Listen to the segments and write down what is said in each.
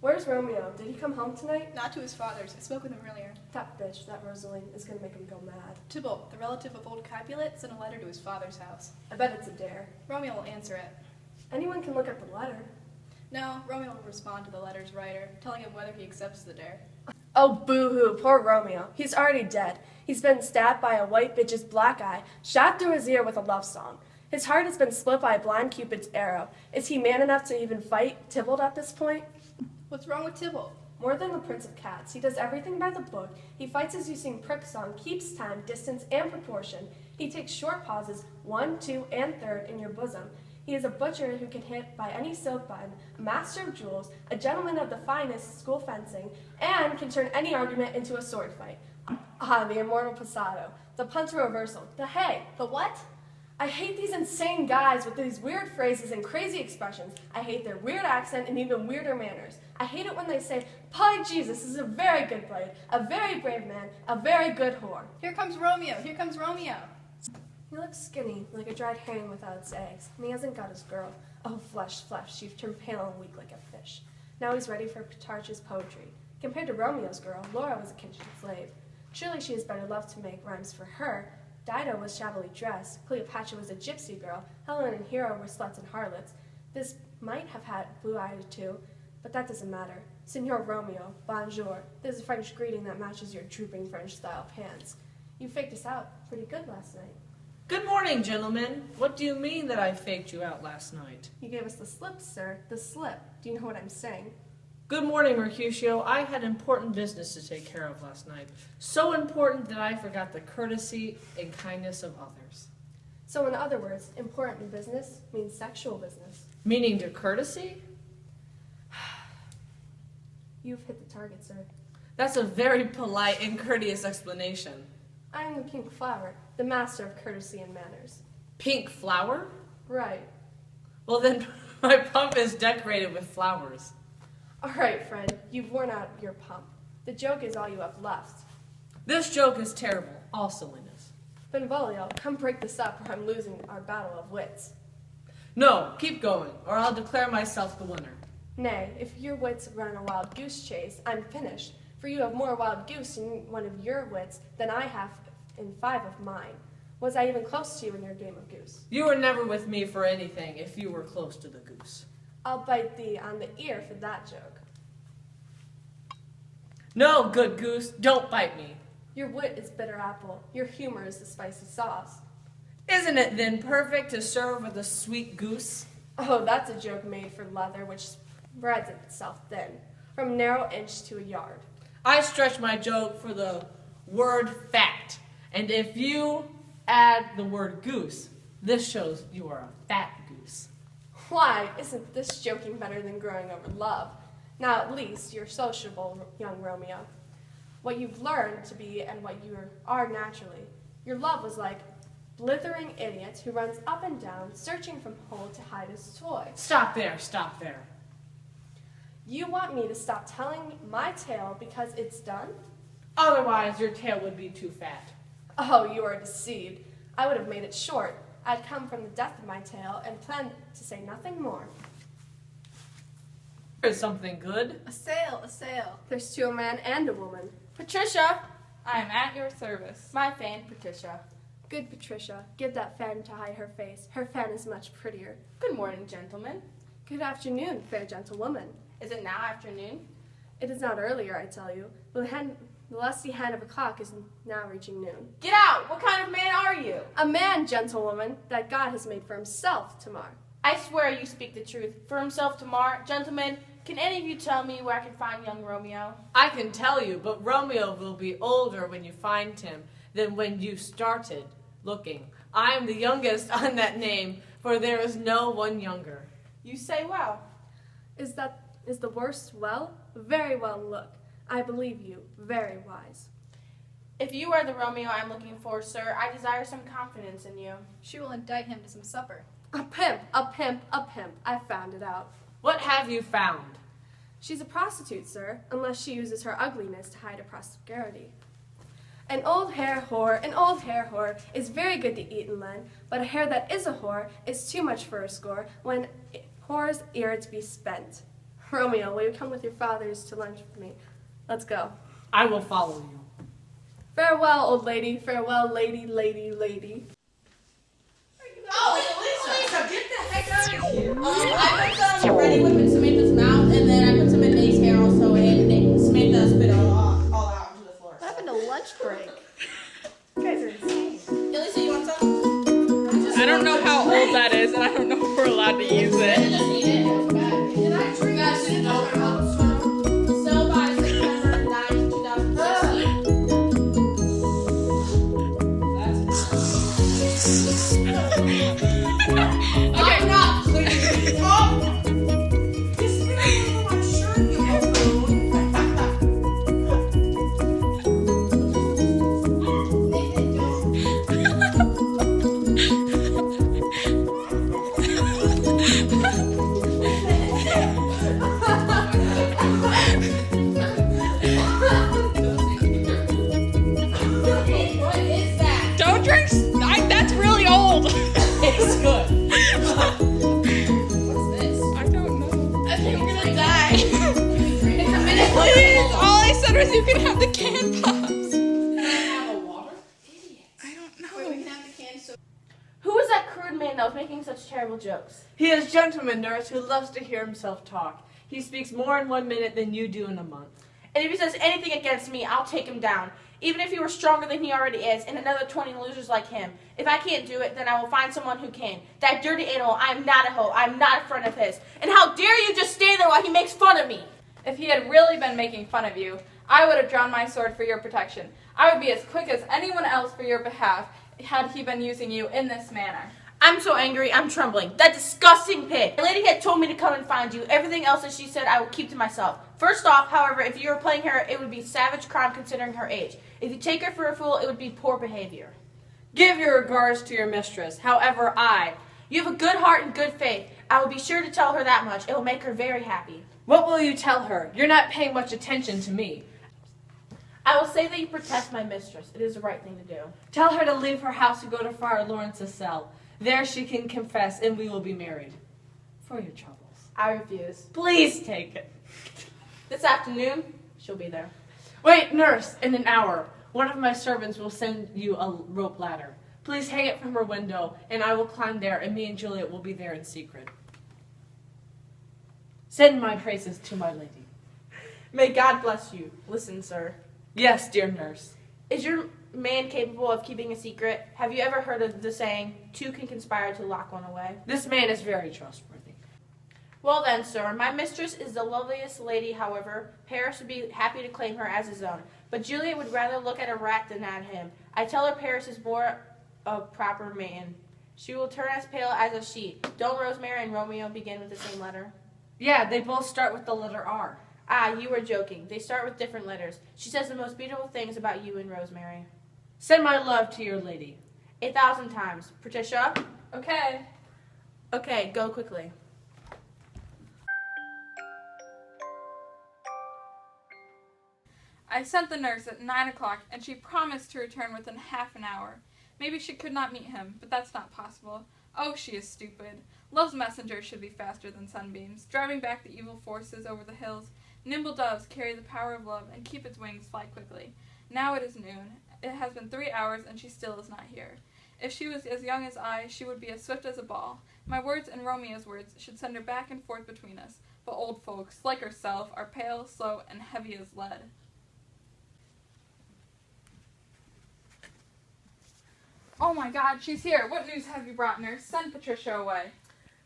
Where's Romeo? Did he come home tonight? Not to his father's. I spoke with him earlier. That bitch, that Rosaline, is gonna make him go mad. Tybalt, the relative of old Capulet, sent a letter to his father's house. I bet it's a dare. Romeo will answer it. Anyone can look at the letter. No, Romeo will respond to the letter's writer, telling him whether he accepts the dare. Oh, boo-hoo, poor Romeo. He's already dead. He's been stabbed by a white bitch's black eye, shot through his ear with a love song. His heart has been split by a blind Cupid's arrow. Is he man enough to even fight Tybalt at this point? What's wrong with Tybalt? More than the Prince of Cats, he does everything by the book. He fights as you sing prick song, keeps time, distance, and proportion. He takes short pauses, 1, 2, and 3rd in your bosom. He is a butcher who can hit by any silk button, a master of jewels, a gentleman of the finest school fencing, and can turn any argument into a sword fight. Ah, the immortal passado, the punter reversal, the hey, the what? I hate these insane guys with these weird phrases and crazy expressions. I hate their weird accent and even weirder manners. I hate it when they say, by Jesus is a very good blade, a very brave man, a very good whore. Here comes Romeo! Here comes Romeo! He looks skinny, like a dried herring without its eggs, and he hasn't got his girl. Oh, flesh, flesh, you've turned pale and weak like a fish. Now he's ready for Petrarch's poetry. Compared to Romeo's girl, Laura was a kitchen slave. Surely she has better love to make rhymes for her. Dido was shabbily dressed, Cleopatra was a gypsy girl, Helen and Hero were sluts and harlots. This might have had blue eyes too, but that doesn't matter. Signor Romeo, bonjour. This is a French greeting that matches your drooping French-style pants. You faked us out pretty good last night. Good morning, gentlemen. What do you mean that I faked you out last night? You gave us the slip, sir, the slip. Do you know what I'm saying? Good morning, Mercutio. I had important business to take care of last night. So important that I forgot the courtesy and kindness of others. So in other words, important business means sexual business. Meaning to courtesy? You've hit the target, sir. That's a very polite and courteous explanation. I am the pink flower, the master of courtesy and manners. Pink flower? Right. Well then, my pump is decorated with flowers. All right, friend, you've worn out your pump. The joke is all you have left. This joke is terrible, all silliness. Benvolio, come break this up or I'm losing our battle of wits. No, keep going, or I'll declare myself the winner. Nay, if your wits run a wild goose chase, I'm finished, for you have more wild goose in one of your wits than I have in 5 of mine. Was I even close to you in your game of goose? You were never with me for anything if you were close to the goose. I'll bite thee on the ear for that joke. No, good goose, don't bite me. Your wit is bitter apple, your humor is the spicy sauce. Isn't it then perfect to serve with a sweet goose? Oh, that's a joke made for leather which spreads itself thin, from narrow inch to a yard. I stretch my joke for the word fat, and if you add the word goose, this shows you are a fat goose. Why, isn't this joking better than growing over love? Now at least you're sociable, young Romeo. What you've learned to be and what you are naturally. Your love was like blithering idiot who runs up and down, searching from hole to hide his toy. Stop there, stop there. You want me to stop telling my tale because it's done? Otherwise, your tail would be too fat. Oh, you are deceived. I would have made it short. I'd come from the death of my tale and planned to say nothing more. There's something good. A sail, a sail. There's 2 a man and a woman. Patricia! I am at your service. My fan, Patricia. Good Patricia, give that fan to hide her face. Her fan is much prettier. Good morning, gentlemen. Good afternoon, fair gentlewoman. Is it now afternoon? It is not earlier, I tell you. The lusty hand of a clock is now reaching noon. Get out! What kind of man are you? A man, gentlewoman, that God has made for himself to mar. I swear you speak the truth. For himself to mar. Gentlemen, can any of you tell me where I can find young Romeo? I can tell you, but Romeo will be older when you find him than when you started looking. I am the youngest on that name, for there is no one younger. You say well. Is the worst well? Very well look. I believe you, very wise. If you are the Romeo I am looking for, sir, I desire some confidence in you. She will indict him to some supper. A pimp, a pimp, a pimp. I found it out. What have you found? She's a prostitute, sir, unless she uses her ugliness to hide her prosperity. An old hare whore is very good to eat and lend, but a hare that is a whore is too much for a score when whore's ears be spent. Romeo, will you come with your fathers to lunch with me? Let's go. I will follow you. Farewell, old lady. Farewell, lady, lady, lady. Oh, Lisa, get the heck out of here. I put some ready whip in Samantha's mouth, and then I put some in Nate's hair also, and Samantha spit all out onto the floor. What happened to lunch break? You guys are insane. Hey, Lisa, you want some? I don't know how old that is, and I don't know if we're allowed to use it. Just eat it. It's bad. Did I drink that in over Sell by September 9th, 2016. Okay. I'm not cleaning. Oh! Just spit it on my shirt, you buffoon. What is that? Don't drink. That's really old. It's good. What's this? I don't know. I think I'm gonna die. It's a minute. Please. All I said was you can have the can pops. Have a water? I don't know. Wait, we can have the can so. Who was that crude man that was making such terrible jokes? He is gentleman nurse who loves to hear himself talk. He speaks more in 1 minute than you do in a month. And if he says anything against me, I'll take him down. Even if he were stronger than he already is, and another 20 losers like him. If I can't do it, then I will find someone who can. That dirty animal, I am not a hoe. I am not a friend of his. And how dare you just stand there while he makes fun of me? If he had really been making fun of you, I would have drawn my sword for your protection. I would be as quick as anyone else for your behalf had he been using you in this manner. I'm so angry, I'm trembling. That disgusting pig. The lady had told me to come and find you. Everything else that she said I will keep to myself. First off, however, if you were playing her, it would be savage crime considering her age. If you take her for a fool, it would be poor behavior. Give your regards to your mistress. However, You have a good heart and good faith. I will be sure to tell her that much. It will make her very happy. what will you tell her? You're not paying much attention to me. I will say that you protect my mistress. It is the right thing to do. Tell her to leave her house and go to Friar Lawrence's cell. There she can confess, and we will be married. For your troubles. I refuse. Please take it. This afternoon, she'll be there. Wait, nurse, in an hour. One of my servants will send you a rope ladder. Please hang it from her window, and I will climb there, and me and Juliet will be there in secret. Send my praises to my lady. May God bless you. Listen, sir. Yes, dear nurse. Is your man capable of keeping a secret? Have you ever heard of the saying, two can conspire to lock one away? This man is very trustworthy. Well then, sir, my mistress is the loveliest lady, however. Paris would be happy to claim her as his own. But Juliet would rather look at a rat than at him. I tell her Paris is more a proper man. She will turn as pale as a sheet. Don't Rosemary and Romeo begin with the same letter? Yeah, they both start with the letter R. Ah, you were joking. They start with different letters. She says the most beautiful things about you and Rosemary. Send my love to your lady. 1,000 times. Patricia? Okay. Okay, go quickly. I sent the nurse at 9 o'clock, and she promised to return within half an hour. Maybe she could not meet him, but that's not possible. Oh, she is stupid. Love's messenger should be faster than sunbeams, driving back the evil forces over the hills. Nimble doves carry the power of love and keep its wings fly quickly. Now it is noon. It has been 3 hours, and she still is not here. If she was as young as I, she would be as swift as a ball. My words and Romeo's words should send her back and forth between us. But old folks, like herself, are pale, slow, and heavy as lead. Oh my God, she's here. What news have you brought, nurse? Send Patricia away.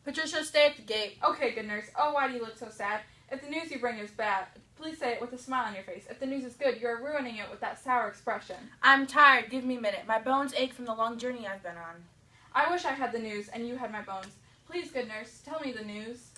Patricia, stay at the gate. Okay, good nurse. Oh, why do you look so sad? If the news you bring is bad, please say it with a smile on your face. If the news is good, you are ruining it with that sour expression. I'm tired. Give me a minute. My bones ache from the long journey I've been on. I wish I had the news and you had my bones. Please, good nurse, tell me the news.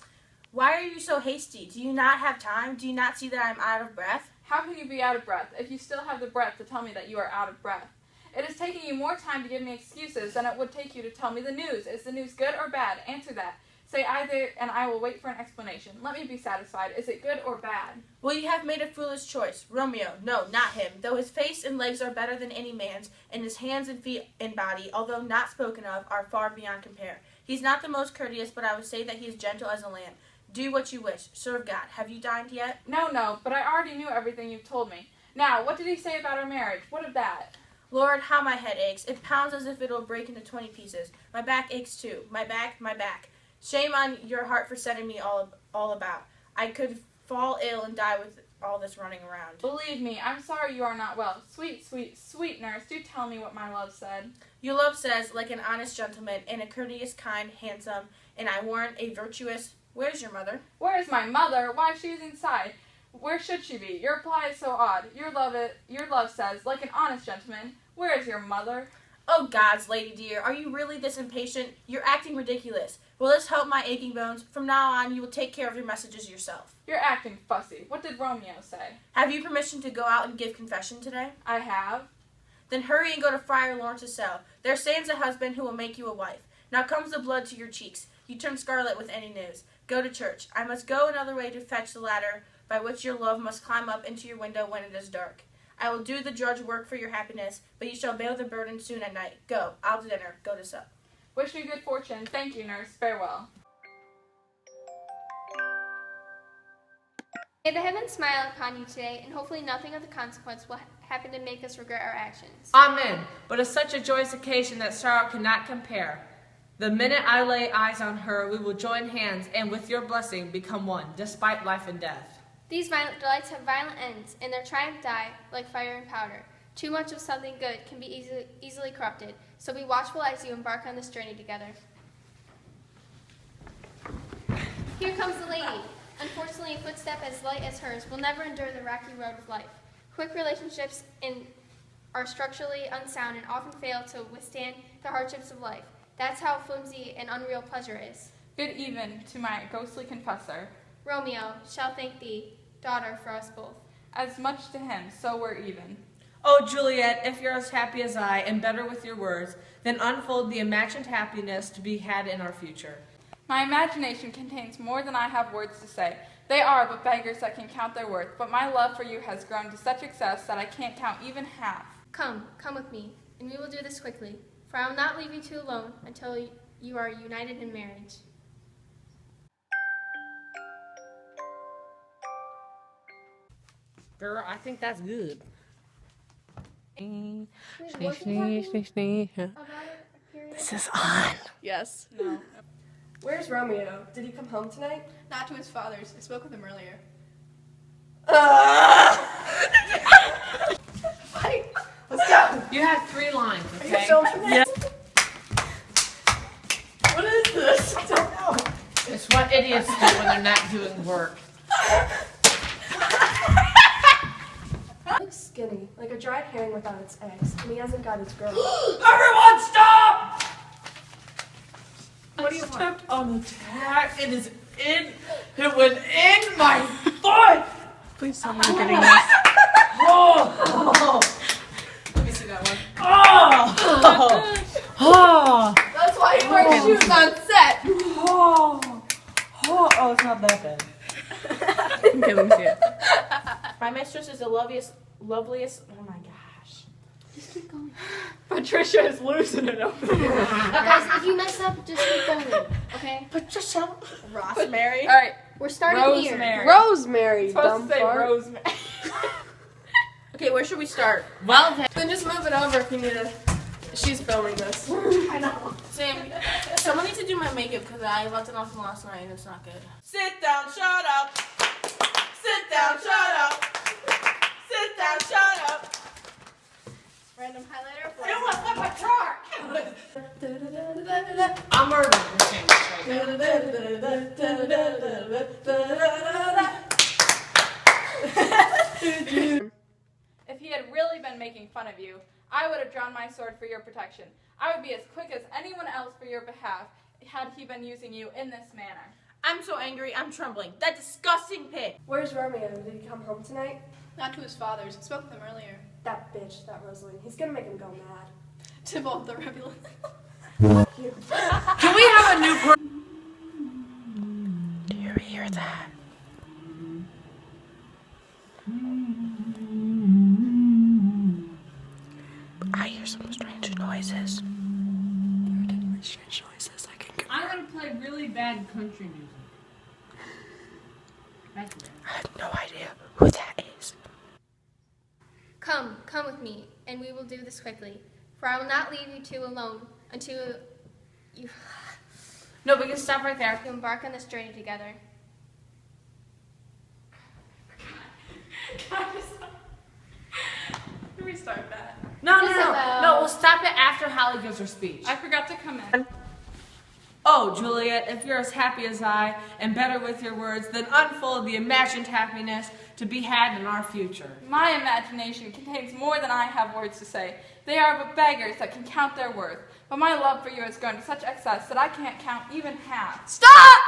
Why are you so hasty? Do you not have time? Do you not see that I'm out of breath? How can you be out of breath if you still have the breath to tell me that you are out of breath? It is taking you more time to give me excuses than it would take you to tell me the news. Is the news good or bad? Answer that. Say either, and I will wait for an explanation. Let me be satisfied. Is it good or bad? Well, you have made a foolish choice. Romeo, no, not him. Though his face and legs are better than any man's, and his hands and feet and body, although not spoken of, are far beyond compare. He's not the most courteous, but I would say that he is gentle as a lamb. Do what you wish. Serve God. Have you dined yet? No, but I already knew everything you've told me. Now, what did he say about our marriage? What of that? Lord, how my head aches. It pounds as if it'll break into 20 pieces. My back aches too. My back, my back. Shame on your heart for sending me all about. I could fall ill and die with all this running around. Believe me, I'm sorry you are not well. Sweet, sweet, sweet nurse, do tell me what my love said. Your love says, like an honest gentleman, and a courteous, kind, handsome, and I warrant a virtuous... Where's your mother? Where is my mother? Why, she is inside. Where should she be? Your reply is so odd. Your love says, like an honest gentleman. Where is your mother? Oh, gods, lady dear, are you really this impatient? You're acting ridiculous. Will this help my aching bones? From now on, you will take care of your messages yourself. You're acting fussy. What did Romeo say? Have you permission to go out and give confession today? I have. Then hurry and go to Friar Lawrence's cell. There stands a husband who will make you a wife. Now comes the blood to your cheeks. You turn scarlet with any news. Go to church. I must go another way to fetch the ladder by which your love must climb up into your window when it is dark. I will do the drudge work for your happiness, but you shall bear the burden soon at night. Go, out to dinner, go to sup. Wish me good fortune. Thank you, nurse. Farewell. May the heavens smile upon you today, and hopefully nothing of the consequence will happen to make us regret our actions. Amen. But it's such a joyous occasion that sorrow cannot compare. The minute I lay eyes on her, we will join hands and with your blessing become one, despite life and death. These violent delights have violent ends, and their triumph die like fire and powder. Too much of something good can be easily corrupted, so be watchful as you embark on this journey together. Here comes the lady. Unfortunately, a footstep as light as hers will never endure the rocky road of life. Quick relationships are structurally unsound and often fail to withstand the hardships of life. That's how flimsy and unreal pleasure is. Good even to my ghostly confessor. Romeo shall thank thee, daughter, for us both. As much to him, so we're even. Oh, Juliet, if you're as happy as I, and better with your words, then unfold the imagined happiness to be had in our future. My imagination contains more than I have words to say. They are but beggars that can count their worth, but my love for you has grown to such excess that I can't count even half. Come with me, and we will do this quickly, for I will not leave you two alone until you are united in marriage. Girl, I think that's good. This is on. Yes. No. Where's Romeo? Did he come home tonight? Not to his father's. I spoke with him earlier. Fight! Let's go! You have 3 lines, Are you okay? filming this? What is this? I don't know. It's what idiots do when they're not doing work. He looks skinny, like a dried herring without its eggs, and he hasn't got his girl. Everyone stop! What do you want? Stepped on the tag. It went in my foot! Please tell me you're getting this. Oh! Let me see that one. Oh! Oh! That's why you wear shoes on set. Oh, it's not that bad. Okay, let me see it. My mistress is the loveliest, oh my gosh. Just keep going. Patricia is losing it over here. Guys, if you mess up, just keep going, okay? Patricia. Rosemary. All right. We're starting here. Rosemary. Rosemary, Supposed dumb to say fart. Rosemary. Okay, where should we start? Well then. Then just move it over if you need to. She's filming this. I know. Sam, someone needs to do my makeup because I left it off from last night and it's not good. Sit down, shut up. Sit down, shut up. Sit down, shut up. Random highlighter. It was like a truck. I'm murdering this thing. If he had really been making fun of you, I would have drawn my sword for your protection. I would be as quick as anyone else for your behalf had he been using you in this manner. I'm so angry, I'm trembling. That disgusting pig. Where's Romeo? Did he come home tonight? Not to his father's. I spoke with him earlier. That bitch, that Rosaline. He's gonna make him go mad. To both the Rebulin. Can we have a new person? Do you hear that? I hear some strange noises. I'm gonna play really bad country music. I have no idea who that is. Come with me, and we will do this quickly. For I will not leave you two alone until you No, we can stop right there. embark on this journey together. Can we start that? No, Isabel. we'll stop it after Holly gives her speech. I forgot to come in. Oh, Juliet, if you're as happy as I, and better with your words, then unfold the imagined happiness to be had in our future. My imagination contains more than I have words to say. They are but beggars that can count their worth. But my love for you has grown to such excess that I can't count even half. Stop!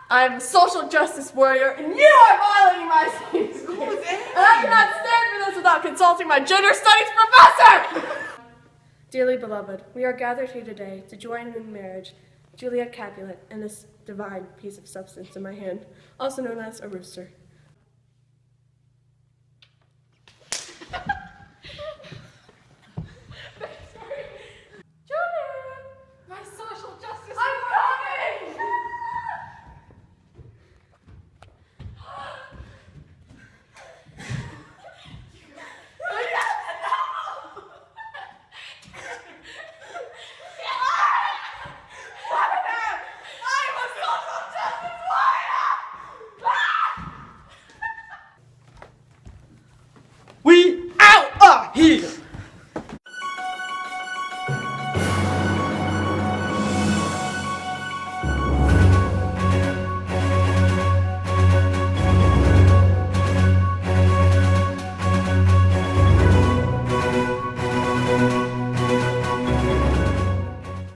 I'm a social justice warrior, and you are violating my safe space. And I cannot stand for this without consulting my gender studies professor! Dearly beloved, we are gathered here today to join in marriage Juliet Capulet and this divine piece of substance in my hand, also known as a rooster.